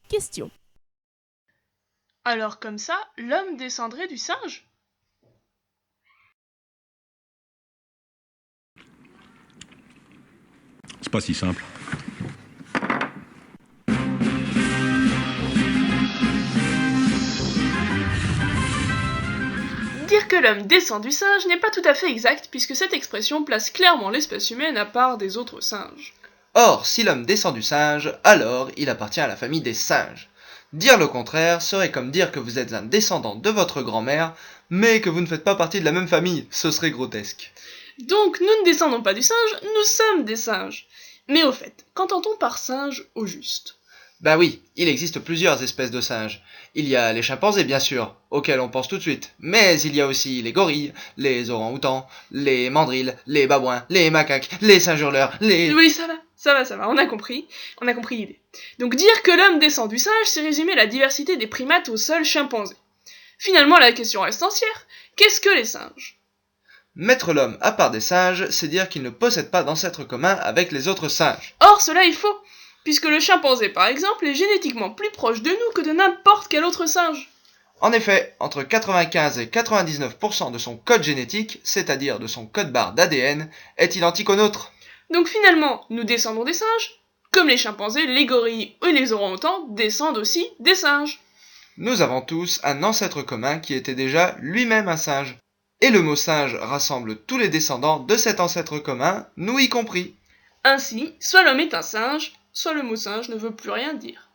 Question. Alors comme ça, l'homme descendrait du singe? C'est pas si simple. Dire que l'homme descend du singe n'est pas tout à fait exact puisque cette expression place clairement l'espèce humaine à part des autres singes. Or, si l'homme descend du singe, alors il appartient à la famille des singes. Dire le contraire serait comme dire que vous êtes un descendant de votre grand-mère, mais que vous ne faites pas partie de la même famille, ce serait grotesque. Donc nous ne descendons pas du singe, nous sommes des singes. Mais au fait, qu'entend-on par singe au juste? Bah oui, il existe plusieurs espèces de singes. Il y a les chimpanzés bien sûr, auxquels on pense tout de suite, mais il y a aussi les gorilles, les orang-outans, les mandrills, les babouins, les macaques, les singes hurleurs, les... Oui, ça va, on a compris l'idée. Donc dire que l'homme descend du singe, c'est résumer la diversité des primates au seul chimpanzé. Finalement, la question reste entière. Qu'est-ce que les singes? Mettre l'homme à part des singes, c'est dire qu'il ne possède pas d'ancêtre commun avec les autres singes. Or, cela est faux, puisque le chimpanzé, par exemple, est génétiquement plus proche de nous que de n'importe quel autre singe. En effet, entre 95 et 99% de son code génétique, c'est-à-dire de son code barre d'ADN, est identique au nôtre. Donc finalement, nous descendons des singes, comme les chimpanzés, les gorilles et les orang-outans descendent aussi des singes. Nous avons tous un ancêtre commun qui était déjà lui-même un singe. Et le mot singe rassemble tous les descendants de cet ancêtre commun, nous y compris. Ainsi, soit l'homme est un singe, soit le mot singe ne veut plus rien dire.